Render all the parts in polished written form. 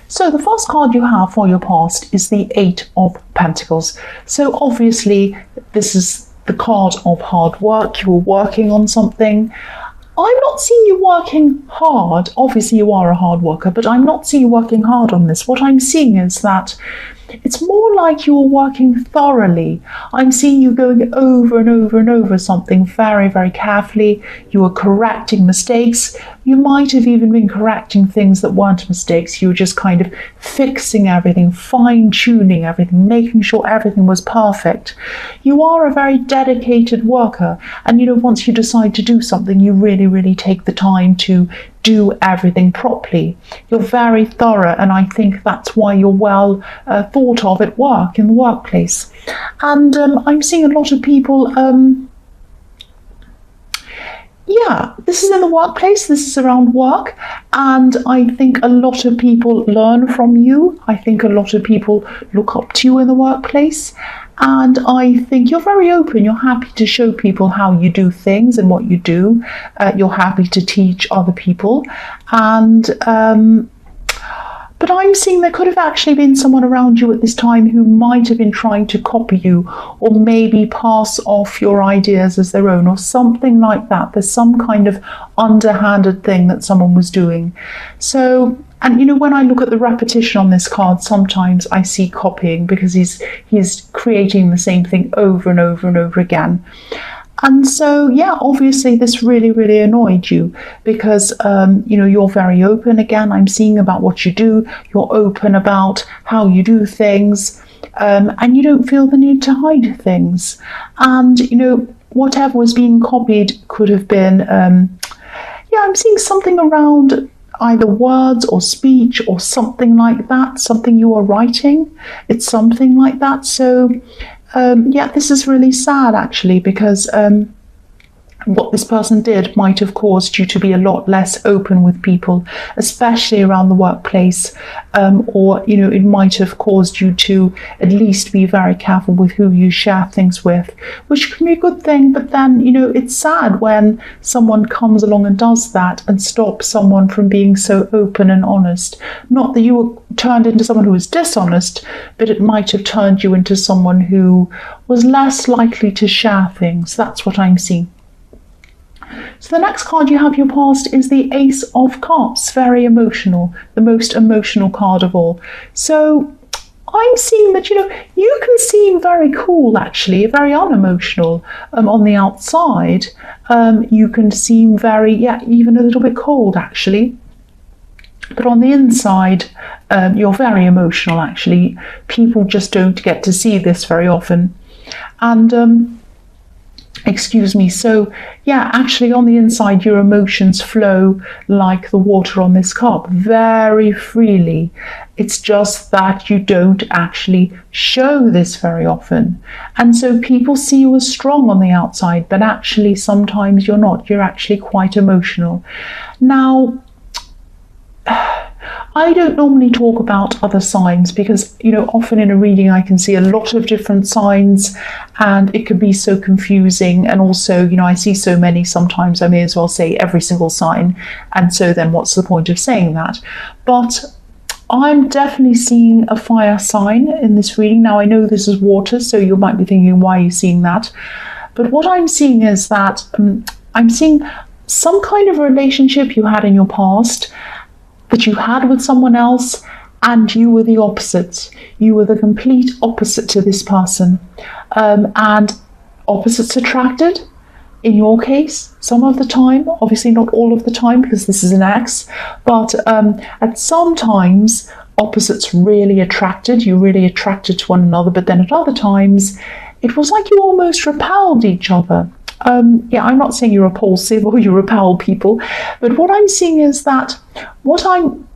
So the first card you have for your past is the Eight of Pentacles. So obviously this is the card of hard work. You were working on something. I'm not seeing you working hard. Obviously you are a hard worker, but I'm not seeing you working hard on this. What I'm seeing is that it's more like you were working thoroughly. I'm seeing you going over and over and over something very, very carefully. You were correcting mistakes. You might have even been correcting things that weren't mistakes. You were just kind of fixing everything, fine-tuning everything, making sure everything was perfect. You are a very dedicated worker. And, once you decide to do something, you really, really take the time to do everything properly. You're very thorough, and I think that's why you're well thought of at work, in the workplace. And I'm seeing a lot of people, this is in the workplace, this is around work, and I think a lot of people learn from you. I think a lot of people look up to you in the workplace. And I think you're very open. You're happy to show people how you do things and what you do. You're happy to teach other people. And but I'm seeing there could have actually been someone around you at this time who might have been trying to copy you, or maybe pass off your ideas as their own, or something like that. There's some kind of underhanded thing that someone was doing. So, and when I look at the repetition on this card, sometimes I see copying, because he's creating the same thing over and over and over again. And so, obviously this really, really annoyed you, because, you're very open. Again, I'm seeing about what you do. You're open about how you do things, and you don't feel the need to hide things. And, whatever was being copied could have been, I'm seeing something around either words or speech or something like that, something you are writing. It's something like that. So, this is really sad, actually, because what this person did might have caused you to be a lot less open with people, especially around the workplace, or it might have caused you to at least be very careful with who you share things with, which can be a good thing. But then it's sad when someone comes along and does that and stops someone from being so open and honest. Not that you were turned into someone who was dishonest, but it might have turned you into someone who was less likely to share things. That's what I'm seeing. So the next card you have your past is the Ace of Cups. Very emotional, the most emotional card of all. So I'm seeing that, you can seem very cool, actually, very unemotional on the outside. You can seem very, even a little bit cold, actually. But on the inside, you're very emotional, actually. People just don't get to see this very often. And so actually on the inside your emotions flow like the water on this cup, very freely. It's just that you don't actually show this very often, and so people see you as strong on the outside, but actually sometimes you're not. You're actually quite emotional. Now, I don't normally talk about other signs because, often in a reading I can see a lot of different signs and it can be so confusing. And also, I see so many, sometimes I may as well say every single sign. And so then what's the point of saying that? But I'm definitely seeing a fire sign in this reading. Now, I know this is water, so you might be thinking, why are you seeing that? But what I'm seeing is that I'm seeing some kind of relationship you had in your past that you had with someone else, and you were the opposite. You were the complete opposite to this person. And opposites attracted, in your case, some of the time, obviously not all of the time because this is an ex, but at some times opposites really attracted. You really attracted to one another, but then at other times it was like you almost repelled each other. I'm not saying you're repulsive or you repel people, but what I'm seeing is that what I'm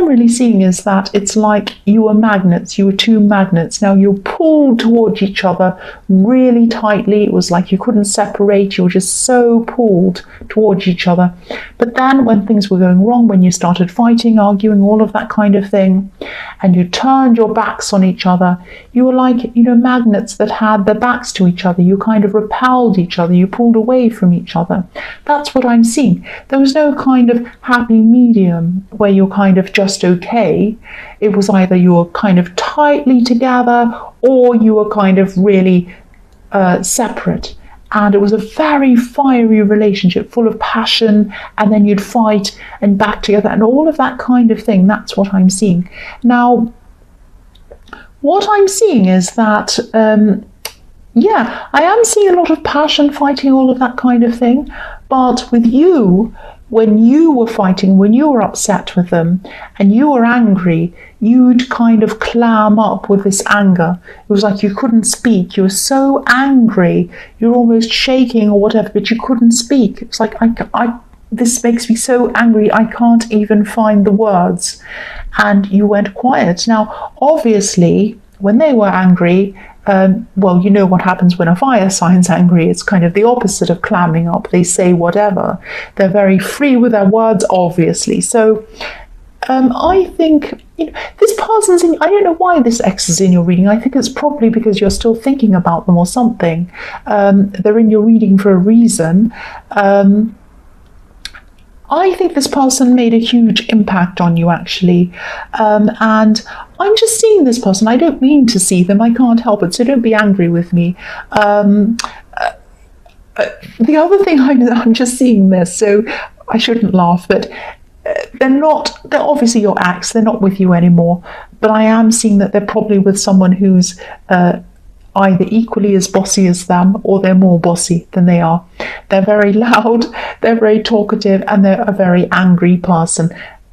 really seeing is that it's like you were magnets. You were two magnets. Now you're pulled towards each other really tightly. It was like you couldn't separate. You were just so pulled towards each other. But then when things were going wrong, when you started fighting, arguing, all of that kind of thing, and you turned your backs on each other, you were like, magnets that had their backs to each other. You kind of repelled each other. You pulled away from each other. That's what I'm seeing. There was no kind of happy medium where you're kind of of just okay. It was either you were kind of tightly together or you were kind of really separate. And it was a very fiery relationship, full of passion, and then you'd fight and back together and all of that kind of thing. That's what I'm seeing. Now, what I'm seeing is that, I am seeing a lot of passion, fighting, all of that kind of thing. But with you, when you were fighting, when you were upset with them and you were angry, you'd kind of clam up with this anger. It was like you couldn't speak. You were so angry. You're almost shaking or whatever, but you couldn't speak. It's like, this makes me so angry, I can't even find the words. And you went quiet. Now, obviously, when they were angry, well, you know what happens when a fire sign's angry. It's kind of the opposite of clamming up. They say whatever. They're very free with their words, obviously. So I think, this person's in, I don't know why this X is in your reading. I think it's probably because you're still thinking about them or something. They're in your reading for a reason. I think this person made a huge impact on you, actually. And I'm just seeing this person. I don't mean to see them. I can't help it. So don't be angry with me. The other thing, I'm just seeing this, so I shouldn't laugh, but they're obviously your ex. They're not with you anymore. But I am seeing that they're probably with someone who's either equally as bossy as them or they're more bossy than they are. They're very loud, they're very talkative, and they're a very angry person.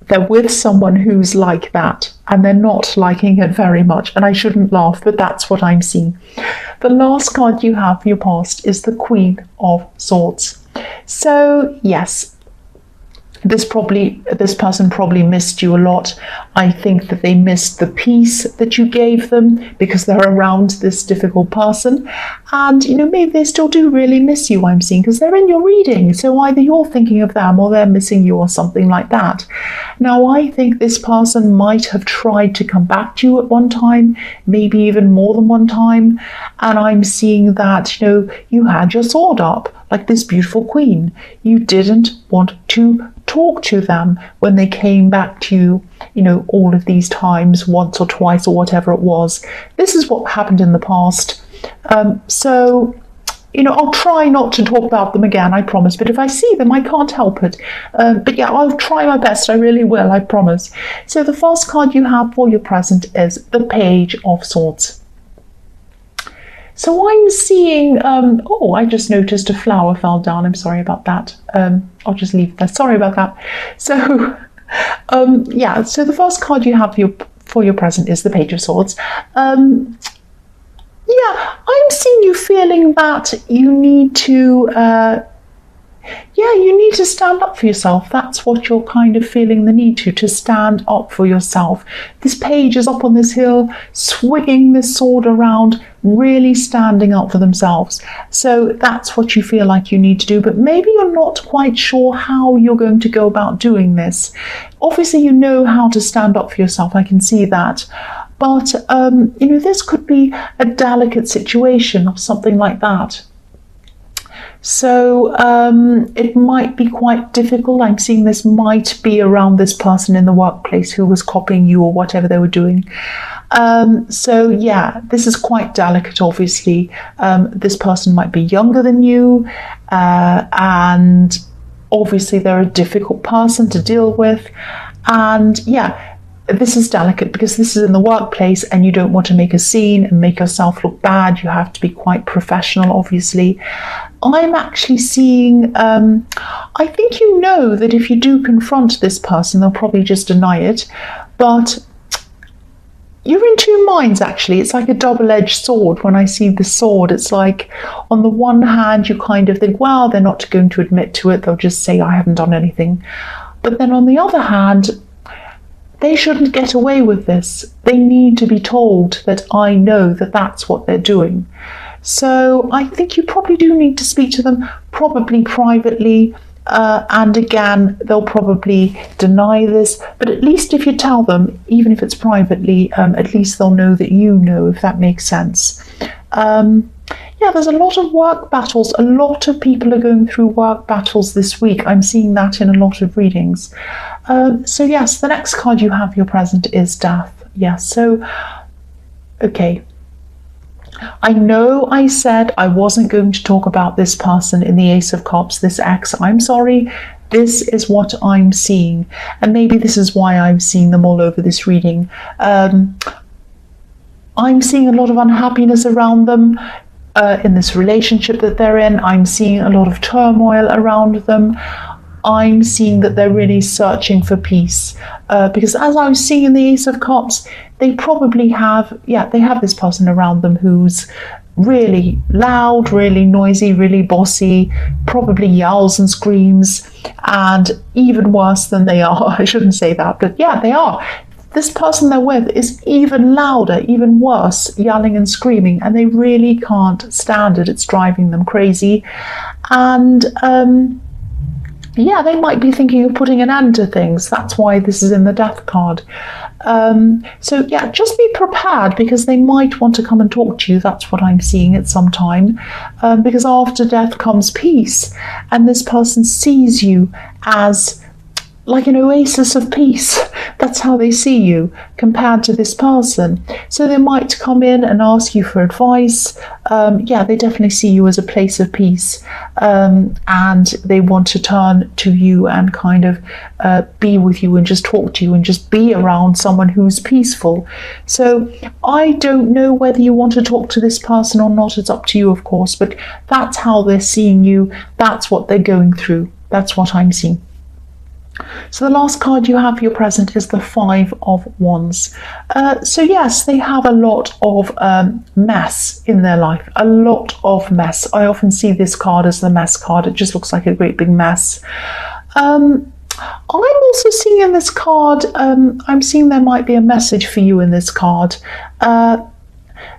They're with someone who's like that and they're not liking it very much. And I shouldn't laugh, but that's what I'm seeing. The last card you have for your past is the Queen of Swords. So yes, this person probably missed you a lot. I think that they missed the peace that you gave them because they're around this difficult person. And, maybe they still do really miss you, I'm seeing, because they're in your reading. So either you're thinking of them or they're missing you or something like that. Now, I think this person might have tried to come back to you at one time, maybe even more than one time. And I'm seeing that, you had your sword up, like this beautiful queen. You didn't want to talk to them when they came back to you, all of these times, once or twice or whatever it was. This is what happened in the past. So I'll try not to talk about them again, I promise. But if I see them, I can't help it. But yeah, I'll try my best. I really will, I promise. So the first card you have for your present is the Page of Swords. So I'm seeing, I just noticed a flower fell down. I'm sorry about that. I'll just leave it there. Sorry about that. So, so the first card you have for your present is the Page of Swords. I'm seeing you feeling that you need to, you need to stand up for yourself. That's what you're kind of feeling the need to stand up for yourself. This page is up on this hill, swinging this sword around, really standing up for themselves. So that's what you feel like you need to do, but maybe you're not quite sure how you're going to go about doing this. Obviously, you know how to stand up for yourself. I can see that. But, this could be a delicate situation or something like that. So it might be quite difficult. I'm seeing this might be around this person in the workplace who was copying you or whatever they were doing. This is quite delicate, obviously. This person might be younger than you, and obviously they're a difficult person to deal with. And this is delicate because this is in the workplace and you don't want to make a scene and make yourself look bad. You have to be quite professional, obviously. I'm actually seeing, I think you know that if you do confront this person, they'll probably just deny it. But you're in two minds, actually. It's like a double-edged sword. When I see the sword, it's like, on the one hand, you kind of think, well, they're not going to admit to it. They'll just say, I haven't done anything. But then on the other hand, they shouldn't get away with this. They need to be told that I know that that's what they're doing. So I think you probably do need to speak to them, probably privately. And again, they'll probably deny this. But at least if you tell them, even if it's privately, at least they'll know that you know, if that makes sense. yeah, there's a lot of work battles. A lot of people are going through work battles this week. I'm seeing that in a lot of readings. So yes, the next card you have, your present, is death. Yes, so, okay. I know I said I wasn't going to talk about this person in the Ace of Cups, this ex. I'm sorry. This is what I'm seeing. And maybe this is why I'm seeing them all over this reading. I'm seeing a lot of unhappiness around them in this relationship that they're in. I'm seeing a lot of turmoil around them. I'm seeing that they're really searching for peace. Because as I was seeing in the Ace of Cups, they probably have, they have this person around them who's really loud, really noisy, really bossy, probably yells and screams, and even worse than they are. I shouldn't say that, but yeah, they are. This person they're with is even louder, even worse, yelling and screaming, and they really can't stand it. It's driving them crazy. And yeah, they might be thinking of putting an end to things. That's why this is in the death card. So yeah, just be prepared, because they might want to come and talk to you. That's what I'm seeing at some time. Because after death comes peace, and this person sees you as like an oasis of peace. That's how they see you compared to this person. So they might come in and ask you for advice. Yeah, they definitely see you as a place of peace. And they want to turn to you and kind of be with you and just talk to you and just be around someone who's peaceful. So I don't know whether you want to talk to this person or not. It's up to you, of course. But that's how they're seeing you. That's what they're going through. That's what I'm seeing. So the last card you have for your present is the Five of Wands. So yes, they have a lot of mess in their life, a lot of mess. I often see this card as the mess card. It just looks like a great big mess. I'm also seeing in this card, I'm seeing there might be a message for you in this card.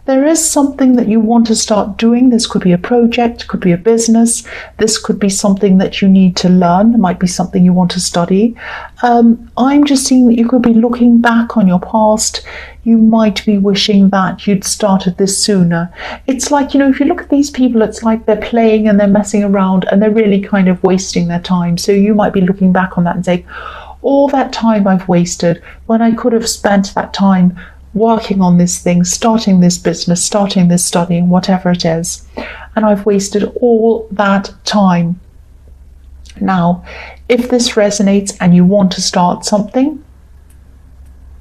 There is something that you want to start doing. This could be a project, could be a business. This could be something that you need to learn. It might be something you want to study. I'm just seeing that you could be looking back on your past. You might be wishing that you'd started this sooner. It's like, if you look at these people, it's like they're playing and they're messing around and they're really kind of wasting their time. So you might be looking back on that and saying, all that time I've wasted when I could have spent that time working on this thing, starting this business, starting this studying, whatever it is. And I've wasted all that time. Now, if this resonates and you want to start something,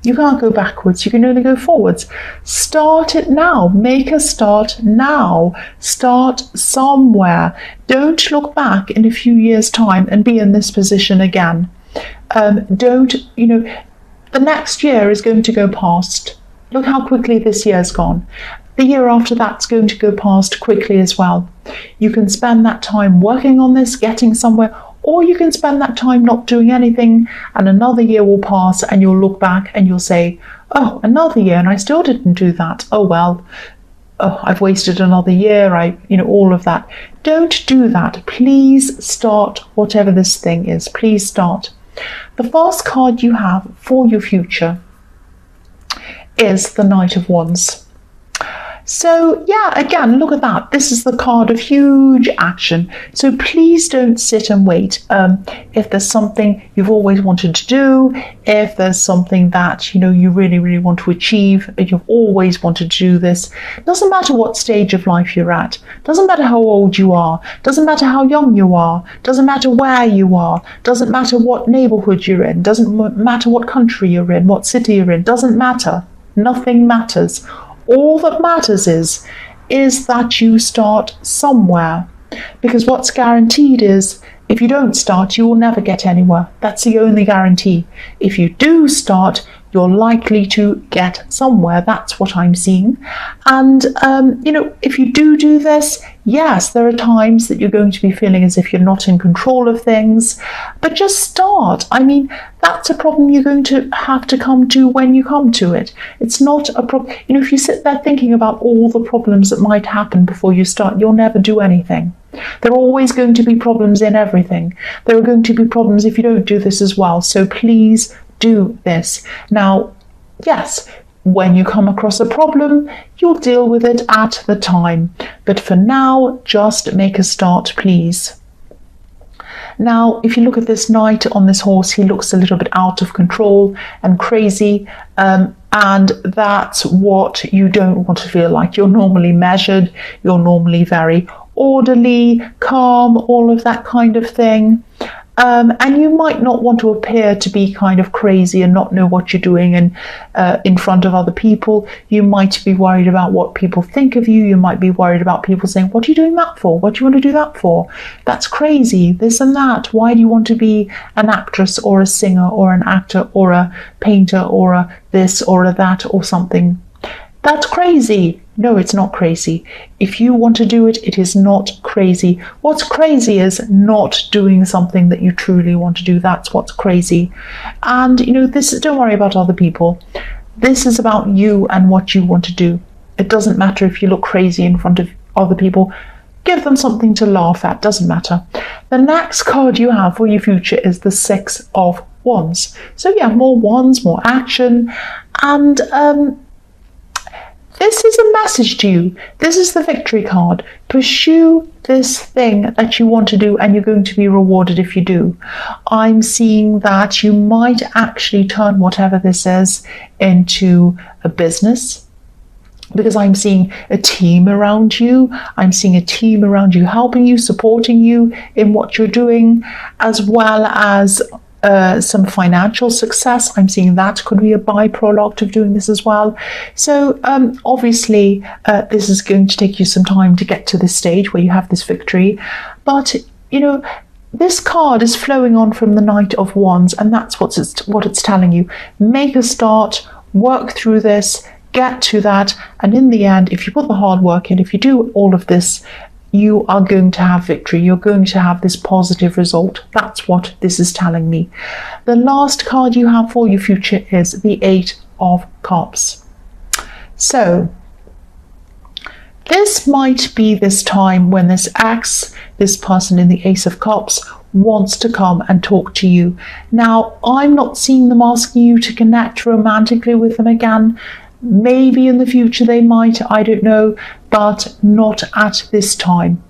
you can't go backwards. You can only go forwards. Start it now. Make a start now. Start somewhere. Don't look back in a few years' time and be in this position again. The next year is going to go past. Look how quickly this year's gone. The year after that's going to go past quickly as well. You can spend that time working on this, getting somewhere, or you can spend that time not doing anything, and another year will pass and you'll look back and you'll say, oh, another year and I still didn't do that. Oh, well, I've wasted another year. All of that. Don't do that. Please start whatever this thing is. Please start. The first card you have for your future is the Knight of Wands. So yeah, again, look at that. This is the card of huge action. So please don't sit and wait. If there's something you've always wanted to do, if there's something that you really, really want to achieve, and you've always wanted to do this, doesn't matter what stage of life you're at, doesn't matter how old you are, doesn't matter how young you are, doesn't matter where you are, doesn't matter what neighborhood you're in, doesn't matter what country you're in, what city you're in, doesn't matter. Nothing matters. All that matters is that you start somewhere, because what's guaranteed is if you don't start, you will never get anywhere. That's the only guarantee. If you do start, you're likely to get somewhere. That's what I'm seeing. And, if you do this, yes, there are times that you're going to be feeling as if you're not in control of things, but just start. That's a problem you're going to have to come to when you come to it. It's not a problem. If you sit there thinking about all the problems that might happen before you start, you'll never do anything. There are always going to be problems in everything. There are going to be problems if you don't do this as well. So please do this. Now, yes, When you come across a problem, you'll deal with it at the time. But for now, just make a start, please. Now, if you look at this knight on this horse, he looks a little bit out of control and crazy. And that's what you don't want to feel like. You're normally measured. You're normally very orderly, calm, all of that kind of thing. And you might not want to appear to be kind of crazy and not know what you're doing and in front of other people. You might be worried about what people think of you. You might be worried about people saying, what are you doing that for? What do you want to do that for? That's crazy, this and that. Why do you want to be an actress or a singer or an actor or a painter or a this or a that or something? That's crazy. No, it's not crazy. If you want to do it, it is not crazy. What's crazy is not doing something that you truly want to do. That's what's crazy. And, don't worry about other people. This is about you and what you want to do. It doesn't matter if you look crazy in front of other people. Give them something to laugh at. Doesn't matter. The next card you have for your future is the Six of Wands. So yeah, more wands, more action. And, this is a message to you. This is the victory card. Pursue this thing that you want to do and you're going to be rewarded if you do. I'm seeing that you might actually turn whatever this is into a business, because I'm seeing a team around you. I'm seeing a team around you helping you, supporting you in what you're doing, as well as some financial success. I'm seeing that could be a byproduct of doing this as well. So obviously this is going to take you some time to get to this stage where you have this victory, but this card is flowing on from the Knight of Wands, and that's what it's telling you. Make a start, work through this, get to that, and in the end, if you put the hard work in, if you do all of this, you are going to have victory. You're going to have this positive result. That's what this is telling me. The last card you have for your future is the Eight of Cups. So this might be this time when this person in the Ace of Cups wants to come and talk to you. Now, I'm not seeing them asking you to connect romantically with them again. Maybe in the future they might, I don't know, but not at this time.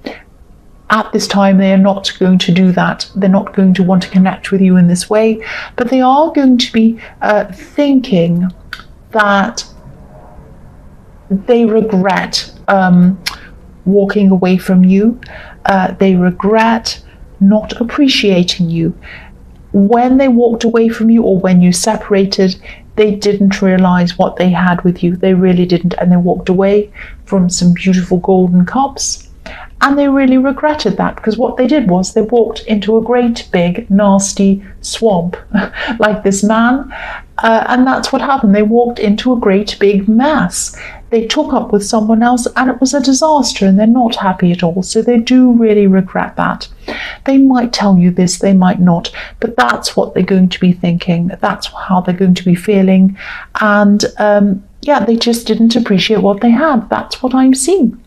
At this time, they are not going to do that. They're not going to want to connect with you in this way, but they are going to be thinking that they regret walking away from you. They regret not appreciating you. When they walked away from you or when you separated, they didn't realize what they had with you. They really didn't. And they walked away from some beautiful golden cups. And they really regretted that, because what they did was they walked into a great big nasty swamp like this man. And that's what happened. They walked into a great big mess. They took up with someone else and it was a disaster, and they're not happy at all. So they do really regret that. They might tell you this, they might not, but that's what they're going to be thinking. That's how they're going to be feeling. And yeah, they just didn't appreciate what they had. That's what I'm seeing.